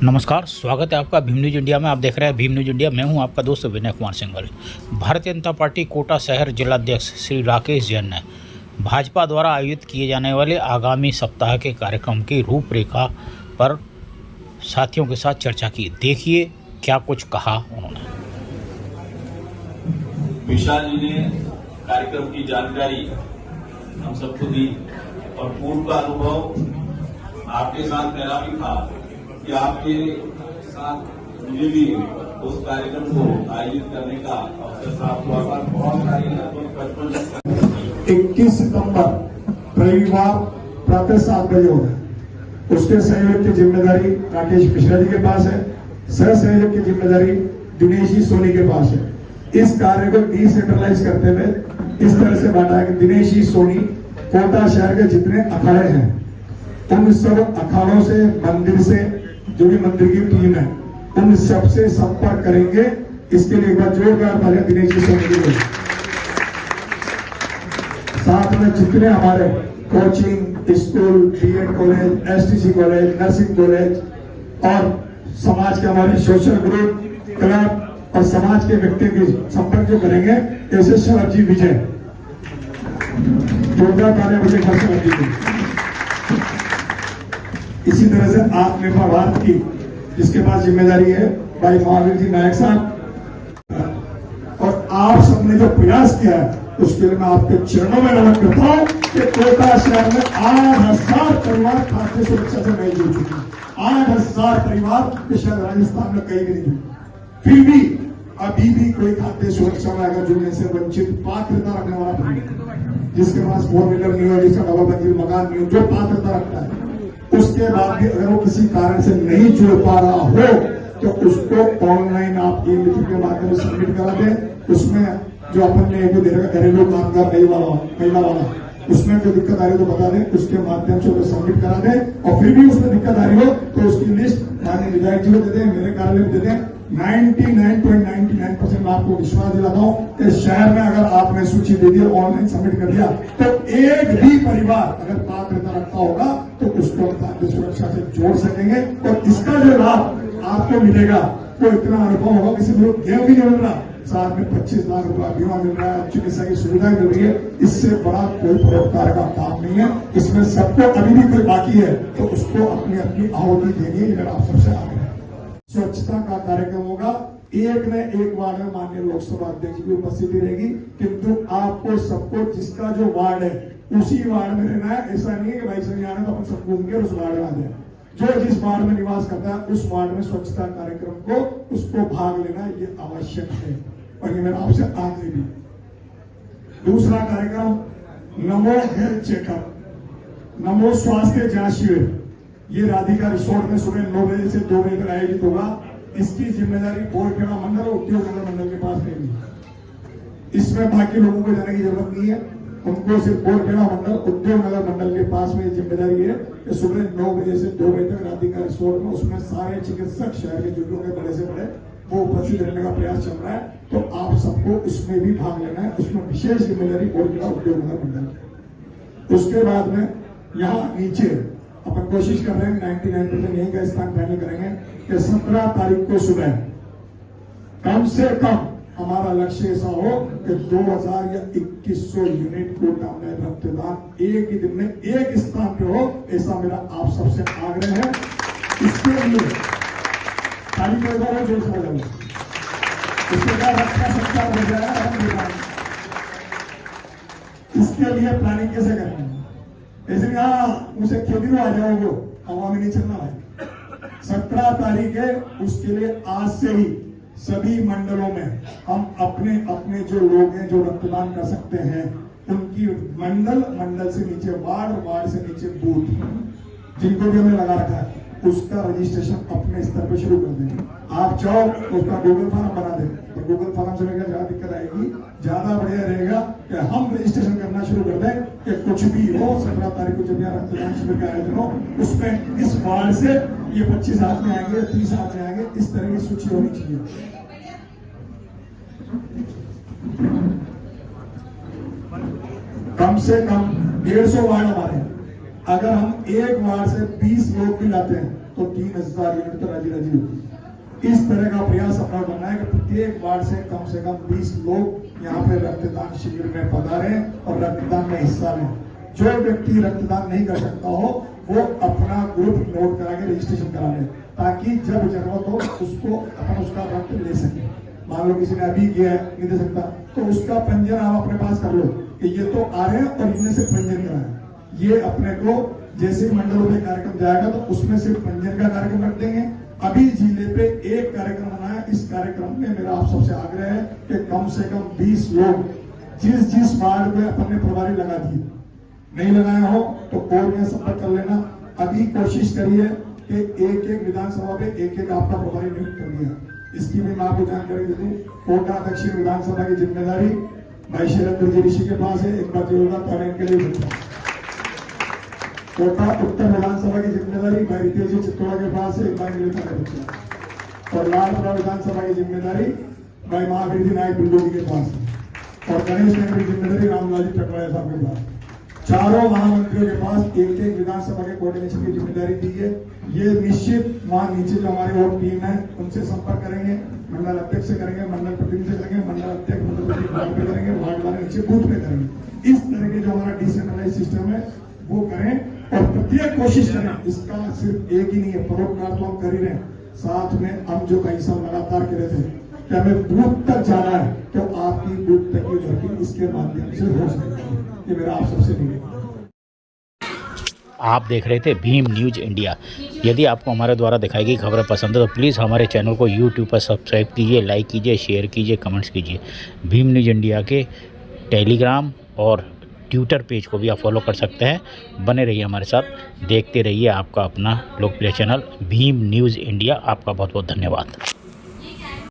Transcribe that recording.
नमस्कार, स्वागत है आपका भीम न्यूज इंडिया में। आप देख रहे हैं भीम न्यूज इंडिया। मैं हूं आपका दोस्त विनय कुमार सिंघल। भारतीय जनता पार्टी कोटा शहर जिलाध्यक्ष श्री राकेश जैन ने भाजपा द्वारा आयोजित किए जाने वाले आगामी सप्ताह के कार्यक्रम की रूपरेखा पर साथियों के साथ चर्चा की। देखिए क्या कुछ कहा उन्होंने। विशाल जी ने कार्यक्रम की जानकारी हम सबको दी और पूर्व का अनुभव आपके साथ मेरा भी था कि आपके साथ मुझे भी उस कार्यक्रम को आयोजित करने का अवसर प्राप्त हुआ था। बहुत सारी 21 सितंबर रविवार प्रातः 7 बजे होगा। उसके सहयोग की जिम्मेदारी राकेश मिश्रा जी के पास है, सह सहयोग की जिम्मेदारी दिनेश जी सोनी के पास है। इस कार्य को डिसेंट्रलाइज करते हुए इस तरह से बांटा है कि दिनेश जी सोनी कोटा शहर के जितने अखाड़े हैं उन सब अखाड़ों से, मंदिर से, जो भी मंदिर की टीम है उन सबसे संपर्क करेंगे। इसके लिए एक बार जोरदार तालियां दिनेश जी सोनी के लिए। साथ में जितने हमारे coaching school, BEd college, STC college, nursing college और समाज के हमारे सोशल ग्रुप, क्लब और समाज के व्यक्ति के संपर्क जो करेंगे, ऐसे शरद जी विजय, जोरदार तालियां विजय कर सकते। इसी तरह से आत्मनिर्भर भारत की जिसके पास जिम्मेदारी है भाई महावीर जी नायक साहब, और आप सबने जो प्रयास किया है उसके लिए मैं आपके चरणों में नमन करता हूं कि कोटा शहर में 8,000 परिवार खाद्य सुरक्षा से नहीं जुड़ चुके। 8,000 परिवार शायद राजस्थान में कहीं भी नहीं जुड़े। फिर भी अभी भी कोई खाद्य सुरक्षा में अगर जुड़ने से वंचित पात्रता रखने वाला नहीं, जिसके पास 4 व्हीलर नहीं हो, जिसका डबल मंजिल मकान नहीं हो, जो पात्रता रखता है उसके बाद भी अगर वो किसी कारण से नहीं जुड़ पा रहा हो तो उसको ऑनलाइन आप ई मित्र के माध्यम से सबमिट करा दें। उसमें जो अपन ने दे रखा घरेलू कामगार महिला वाला, उसमें जो दिक्कत आ रही है तो बता दें, उसके माध्यम से उसको सबमिट करा दें। और फिर भी उसमें दिक्कत आ रही हो तो उसकी लिस्ट माननीय विधायक जी को दे दें, मेरे कार्यालय में दे दें। 99.99% मैं आपको विश्वास दिलाता हूं कि शहर में अगर आपने सूची दे दी, ऑनलाइन सबमिट कर दिया, तो एक भी परिवार अगर पात्रता रखता होगा तो उसको खाद्य सुरक्षा से जोड़ सकेंगे। और इसका जो लाभ आपको मिलेगा वो इतना अनुभव होगा, किसी को गेहूं भी नहीं मिल रहा, साथ में 25 लाख रुपया बीमा मिल रहा है, चिकित्सा की सुविधाएं मिल रही है। इससे बड़ा कोई परोपकार का काम नहीं है। इसमें सबको अभी भी कोई बाकी है तो उसको अपनी अपनी आहुति देनी है। मेरा आप सबसे आग्रह है। स्वच्छता का कार्यक्रम होगा, एक न एक वार्ड में माननीय लोकसभा अध्यक्ष की उपस्थिति रहेगी, किंतु आपको सबको जिसका जो वार्ड है उसी वार्ड में रहना है। ऐसा नहीं है कि भाई से आना तो अपन सब घूम के उस वार्ड में आ जाए। जो जिस वार्ड में निवास करता है उस वार्ड में स्वच्छता कार्यक्रम को उसको भाग लेना ये आवश्यक है और ये मेरा आपसे आग्रह भी। दूसरा कार्यक्रम नमो हेल्थ चेकअप, नमो स्वास्थ्य जांच शिविर, ये राधिका रिसोर्ट में सुबह 9 बजे से 2 बजे तक आयोजित होगा। इसकी जिम्मेदारी बोरखेड़ा मंडल और उद्योग नगर मंडल के पास रहेगी। इसमें बाकी लोगों को जाने की जरूरत नहीं है, उनको सिर्फ बोरखेड़ा मंडल, उद्योग नगर मंडल के पास में जिम्मेदारी है कि सुबह 9 बजे से 2 बजे तक राधिका रिसोर्ट में, उसमें सारे चिकित्सक शहर के जो लोग बड़े से बड़े वो उपस्थित रहने का प्रयास चल रहा है। तो आप सबको उसमें भी भाग लेना है। उसमें विशेष जिम्मेदारी बोरखेड़ा उद्योग नगर मंडल की। उसके बाद में यहाँ नीचे अपन कोशिश कर रहे हैं 99% यही का स्थान फाइनल करेंगे कि 17 तारीख को सुबह कम से कम हमारा लक्ष्य ऐसा हो कि 2000 या 2100 यूनिट कोटा में रक्तदान एक ही दिन में एक स्थान पे हो, ऐसा मेरा आप सबसे आग्रह है। इसके लिए तारीख को जोर समझ लो, इसके बाद रक्षा सच्चा हो जाएगा। इसके लिए प्लानिंग कैसे करनी है, ऐसे मुझे खेती में आ जाओगे, हवा में नहीं चलना है। 17 तारीख है, उसके लिए आज से ही सभी मंडलों में हम अपने अपने जो लोग हैं जो रक्तदान कर सकते हैं उनकी मंडल से नीचे वार्ड से नीचे बूथ जिनको भी हमने लगा रखा है उसका रजिस्ट्रेशन अपने स्तर पर शुरू कर देंगे। आप चाहो तो उसका गूगल फॉर्म बना दें, तो गूगल फॉर्म से ज्यादा दिक्कत आएगी, ज्यादा बढ़िया रहेगा कि हम रजिस्ट्रेशन करना शुरू कर दें कि कुछ भी हो 17 तारीख को जब यहाँ रक्तदान शिविर का आयोजन हो, उसमें इस वार्ड से ये 25 आदमी आएंगे, 30 आदमी आएंगे, इस तरह की सूची होनी चाहिए। कम से कम 150 वार्ड हमारे हैं। अगर हम एक वार्ड से 20 लोग भी लाते हैं तो 3000 यूनिट तो राजी राजी होगी। इस तरह का प्रयास अपना करना है कि प्रत्येक वार्ड से कम 20 लोग यहाँ पे रक्तदान शिविर में पधारें और रक्तदान में हिस्सा लें। जो व्यक्ति रक्तदान नहीं कर सकता हो वो अपना ग्रुप नोट करा के रजिस्ट्रेशन करा ले, ताकि जब जरूरत हो उसको अपन उसका रक्त ले सके। मान लो किसी ने अभी किया है, नहीं दे सकता, तो उसका पंजीयन आप अपने पास कर लो कि ये तो आ रहे हैं और इनमें से पंजीयन कराए। ये अपने को जैसे मंडलों में कार्यक्रम जाएगा तो उसमें से पंजीयन का कार्यक्रम रख देंगे। अभी जिले पे एक कार्यक्रम बना है, इस कार्यक्रम में मेरा आप सबसे आग्रह है कि कम से कम 20 लोग जिस वार्ड में अपन ने प्रभारी लगा दिए, नहीं लगाए हो तो और में संपर्क कर लेना। अभी कोशिश करिए कि एक विधानसभा पे एक आपका प्रभारी नियुक्त कर दिया। इसकी भी मैं आपको जानकारी दे दूं, कोटा दक्षिण विधानसभा की जिम्मेदारी भाई शैलेंद्र जी ऋषि के पास है। एक बार जरूरत पड़े के लिए कोटा उत्तर विधानसभा की जिम्मेदारी भाई रितेश जी चित्तौड़ा के पास है। एक बार बच्चा और लालपुरा विधानसभा की जिम्मेदारी भाई महावीर जी नायक बिल्डो जी के पास है। और गणेश नगर की जिम्मेदारी रामलाल जी टकराया साहब के पास। चारों महामंत्रियों के पास एक विधानसभा के कोऑर्डिनेशन की जिम्मेदारी दी है। ये निश्चित वहां नीचे जो हमारी और टीम है उनसे संपर्क करेंगे, मंडल अध्यक्ष से करेंगे, मंडल प्रतिनिधि से करेंगे, मंडल अध्यक्ष मंडल प्रतिनिधि वार्ड पे करेंगे, वार्ड वाले नीचे बूथ पे करेंगे। इस तरह के जो हमारा डिसेंट्रलाइज सिस्टम है वो करें और प्रत्येक कोशिश करें। इसका सिर्फ एक ही नहीं है, परोपकार तो हम कर ही रहे हैं, साथ में हम जो कई साल लगातार करे थे कि हमें बूथ तक जाना है तो आपकी बूथ तक की धरती इसके माध्यम से हो सकेगी। ये मेरा आप सबसे निवेदन। आप देख रहे थे भीम न्यूज़ इंडिया। यदि आपको हमारे द्वारा दिखाई गई खबरें पसंद है तो प्लीज़ हमारे चैनल को यूट्यूब पर सब्सक्राइब कीजिए, लाइक कीजिए, शेयर कीजिए, कमेंट्स कीजिए। भीम न्यूज़ इंडिया के टेलीग्राम और ट्विटर पेज को भी आप फॉलो कर सकते हैं। बने रहिए हमारे साथ, देखते रहिए आपका अपना लोकप्रिय चैनल भीम न्यूज़ इंडिया। आपका बहुत बहुत धन्यवाद।